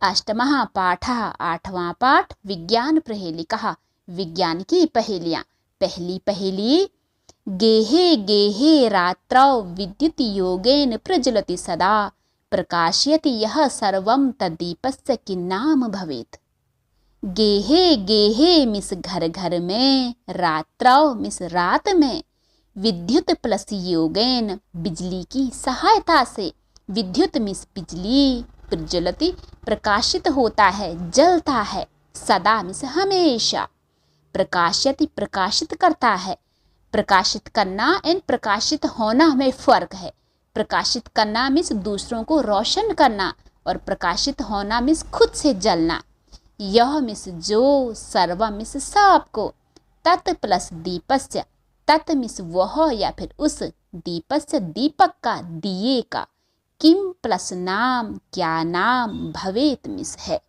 अष्टमः पाठः, आठवां पाठ विज्ञान प्रहेलिकः, विज्ञान की पहेलियाँ। पहली पहेली, गेहे गेहे रात्रौ विद्युत योगेन प्रज्वलति सदा प्रकाशयति यः सर्वं तद्दीपस्य किन्नाम भवेत्। गेहे गेहे मिस घर घर में, रात्रौ मिस रात में, विद्युत प्लस योगेन बिजली की सहायता से, विद्युत मिस बिजली, प्रज्वलति प्रकाशित होता है, जलता है, सदा मिस हमेशा, प्रकाशयति प्रकाशित करता है। प्रकाशित करना एंड प्रकाशित होना में फर्क है। प्रकाशित करना मीन्स दूसरों को रोशन करना और प्रकाशित होना मीन्स खुद से जलना। यह मिस जो, सर्व मिस सबको, तत् प्लस दीपस्य, तत् मिस वह या फिर उस, दीपस्य दीपक का, दिए का, किम प्लस नाम क्या नाम, भवेत मिस है।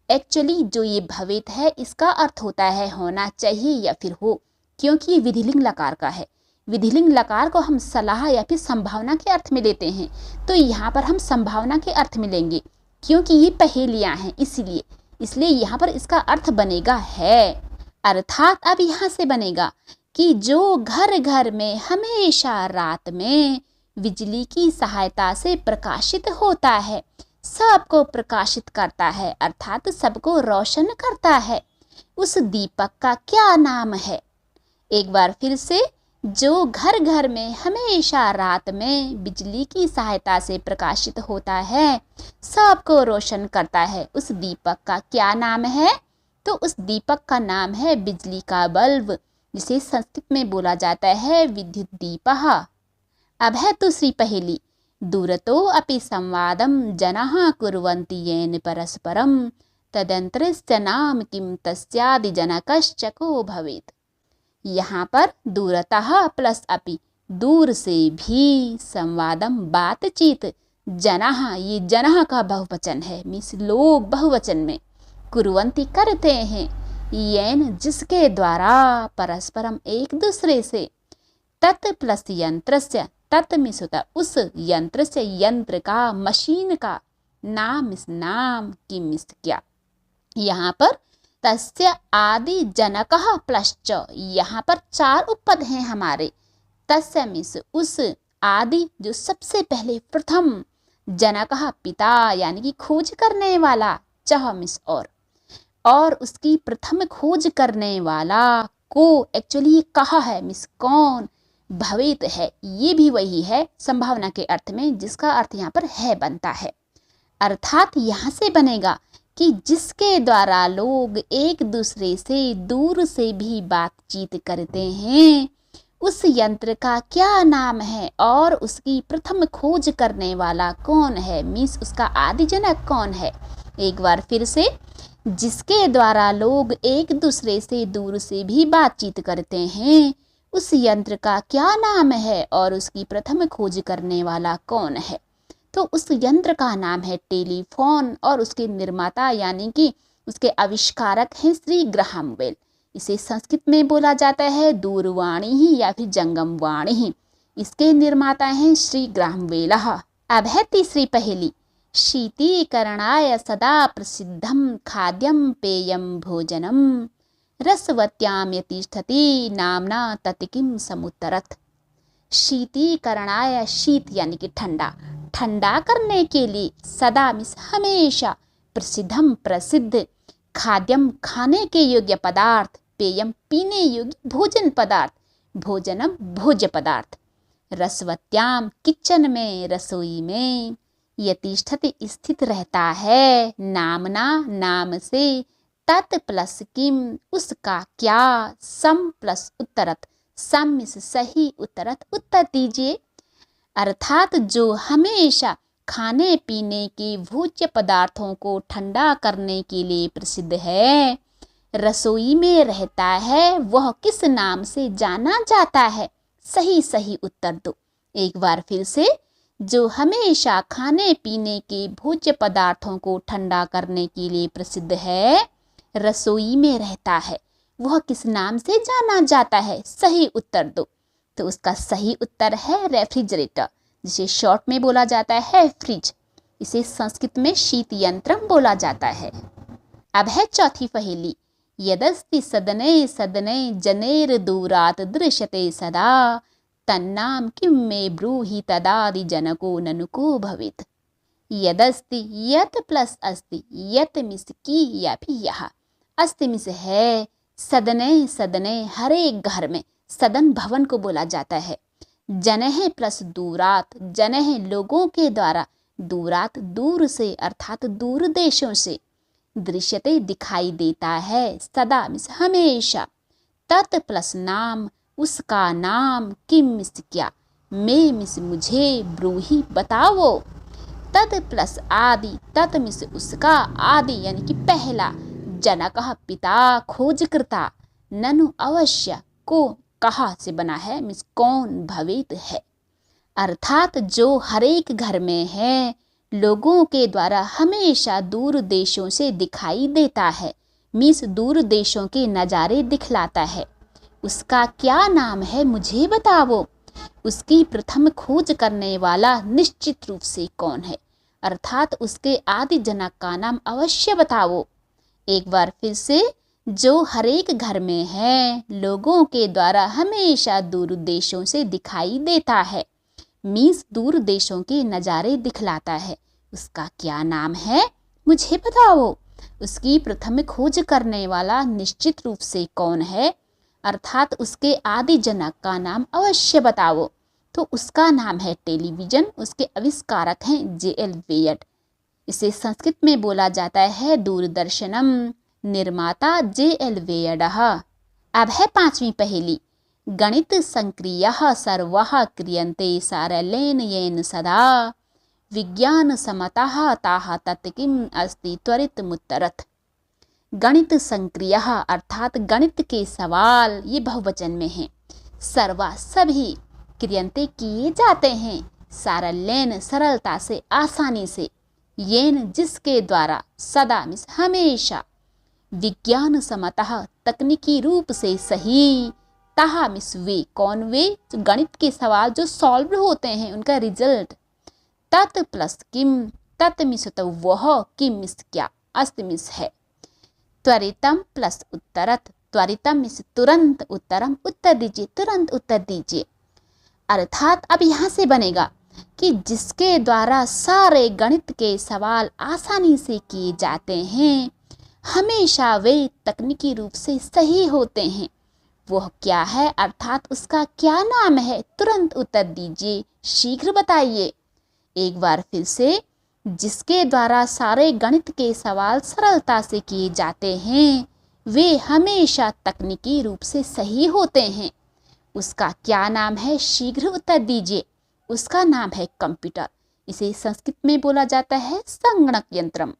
एक्चुअली जो ये भवेत है इसका अर्थ होता है होना चाहिए या फिर हो, क्योंकि ये विधिलिंग लकार का है। विधिलिंग लकार को हम सलाह या फिर संभावना के अर्थ में लेते हैं, तो यहाँ पर हम संभावना के अर्थ में लेंगे क्योंकि ये पहेलियाँ हैं, इसलिए यहाँ पर इसका अर्थ बनेगा है। अर्थात अब यहाँ से बनेगा कि जो घर घर में हमेशा रात में बिजली की सहायता से प्रकाशित होता है, सबको प्रकाशित करता है, अर्थात सबको रोशन करता है, उस दीपक का क्या नाम है। एक बार फिर से, जो घर घर में हमेशा रात में बिजली की सहायता से प्रकाशित होता है, सबको रोशन करता है, उस दीपक का क्या नाम है। तो उस दीपक का नाम है बिजली का बल्ब, जिसे संस्कृत में बोला जाता है विद्युत दीपः। अब है दूसरी पहेली, दूरतो अपि संवादं जनाः कुर्वन्ति येन परस्परं तदंतरस्य नाम किं तस्यादि जनकश्च को भवेत्। यहाँ पर दूरतः प्लस अपि, दूर से भी, संवादम बातचीत, जनाः ये जनाः का बहुवचन है, मीन्स लोग बहुवचन में, कुर्वन्ति करते हैं, येन जिसके द्वारा, परस्परम एक दूसरे से, तत् प्लस यंत्रस्य, तत् मीन्स होता उस, यंत्र से यंत्र का, मशीन का, नाम मीन्स नाम, किम मीन्स क्या। यहाँ पर तस्य आदि जनकः प्लश्च, यहाँ पर चार उपपद हैं हमारे। तस्य मीन्स उस, आदि जो सबसे पहले प्रथम, जनकः पिता यानी कि खोज करने वाला, चह मीन्स और उसकी प्रथम खोज करने वाला को, एक्चुअली ये कहा है मीन्स कौन, भवेत है, ये भी वही है संभावना के अर्थ में, जिसका अर्थ यहाँ पर है बनता है। अर्थात यहाँ से बनेगा कि जिसके द्वारा लोग एक दूसरे से दूर से भी बातचीत करते हैं, उस यंत्र का क्या नाम है और उसकी प्रथम खोज करने वाला कौन है, मीन्स उसका आदि जनक कौन है। एक बार फिर से, जिसके द्वारा लोग एक दूसरे से दूर से भी बातचीत करते हैं, उस यंत्र का क्या नाम है और उसकी प्रथम खोज करने वाला कौन है। तो उस यंत्र का नाम है टेलीफोन और उसके निर्माता यानी कि उसके आविष्कारक हैं श्री ग्राहम बेल। इसे संस्कृत में बोला जाता है दूरवाणी ही या फिर जंगम वाणी ही। इसके निर्माता हैं श्री ग्राहम बेल। अब है तीसरी पहेली, शीतीकरणाय सदा प्रसिद्धं खाद्यं पेयं भोजनं रसवत्यां यतिष्ठति नामना तत् किं समुत्तरत्। शीतीकरणाय, शीत यानी कि ठंडा, ठंडा करने के लिए, सदा मीन्स हमेशा, प्रसिद्धम प्रसिद्ध, खाद्यम खाने के योग्य पदार्थ, पेयम पीने योग्य भोजन पदार्थ, भोजनम भोज्य पदार्थ, रसवत्याम किचन में रसोई में, यतिष्ठति स्थित रहता है, नामना नाम से, तत् प्लस किम उसका क्या, सम प्लस उत्तरत, सम मीन्स सही, उत्तरत उत्तर दीजिए। अर्थात जो हमेशा खाने पीने के भोज्य पदार्थों को ठंडा करने के लिए प्रसिद्ध है, रसोई में रहता है, वह किस नाम से जाना जाता है। सही सही उत्तर दो। एक बार फिर से, जो हमेशा खाने पीने के भोज्य पदार्थों को ठंडा करने के लिए प्रसिद्ध है, रसोई में रहता है, वह किस नाम से जाना जाता है। सही उत्तर दो। तो उसका सही उत्तर है रेफ्रिजरेटर, जिसे शॉर्ट में बोला जाता है फ्रिज। इसे संस्कृत में शीत यंत्रम बोला जाता है। अब है चौथी पहेली। यदस्ति सदने सदने जनेर दूरात दृश्यते सदा तन्नाम किम मे ब्रूहि तदादि जनको ननुको भवित। यदस्ति यत प्लस अस्ति, यत मिस की या फिर यह, अस्ति मिस है, सदने सदने हर एक घर में, सदन भवन को बोला जाता है। जनह प्लस दूरात, जनह लोगों के द्वारा, दूरात दूर से अर्थात दूर देशों से, दृश्यते दिखाई देता है, सदा मिस हमेशा, तत् प्लस नाम उसका नाम, किम मिस क्या, मैं मिस मुझे, ब्रूही बताओ, तत् प्लस आदि, तत् मिस उसका, आदि यानी कि पहला, जनकः पिता खोजकर्ता, ननु अवश्य को कहाँ से बना है मिस कौन, भवित है अर्थात जो हर एक घर में है, लोगों के द्वारा हमेशा दूर देशों से दिखाई देता है, मीस दूर देशों के नज़ारे दिखलाता है। उसका क्या नाम है मुझे बताओ, उसकी प्रथम खोज करने वाला निश्चित रूप से कौन है, अर्थात उसके आदि जनक का नाम अवश्य बताओ। एक बार फिर से, जो हर एक घर में है, लोगों के द्वारा हमेशा दूर देशों से दिखाई देता है, मीन्स दूर देशों के नज़ारे दिखलाता है, उसका क्या नाम है मुझे बताओ। उसकी प्रथम खोज करने वाला निश्चित रूप से कौन है, अर्थात उसके आदि जनक का नाम अवश्य बताओ। तो उसका नाम है टेलीविज़न, उसके आविष्कारक हैं J.L. वेयट। इसे संस्कृत में बोला जाता है दूरदर्शनम, निर्माता J.L. वेयडः। अब है पांचवी पहेली। गणित संक्रियः सर्वः क्रियन्ते सारल्येन येन सदा विज्ञान समतः ताः तत् किम् अस्ति त्वरितमुत्तरत्। गणित संक्रियः अर्थात गणित के सवाल, ये बहुवचन में है, सर्वा सभी, क्रियन्ते किए जाते हैं, सारल्येन सरलता से, आसानी से, येन जिसके द्वारा, सदा मिस हमेशा, विज्ञान समतः तकनीकी रूप से सही, तहा मिस वे, कौन वे, गणित के सवाल जो सॉल्व होते हैं उनका रिजल्ट, तत् प्लस किम, तत् मिस तो वह, किम मिस क्या, अस्त मिस है, त्वरितम प्लस उत्तरत, त्वरितम मिस तुरंत, उत्तरम उत्तर दीजिए, तुरंत उत्तर दीजिए। अर्थात अब यहाँ से बनेगा कि जिसके द्वारा सारे गणित के सवाल आसानी से किए जाते हैं, हमेशा वे तकनीकी रूप से सही होते हैं, वह क्या है, अर्थात उसका क्या नाम है, तुरंत उत्तर दीजिए, शीघ्र बताइए। एक बार फिर से, जिसके द्वारा सारे गणित के सवाल सरलता से किए जाते हैं, वे हमेशा तकनीकी रूप से सही होते हैं, उसका क्या नाम है, शीघ्र उत्तर दीजिए। उसका नाम है कंप्यूटर। इसे संस्कृत में बोला जाता है संगणक यंत्रम।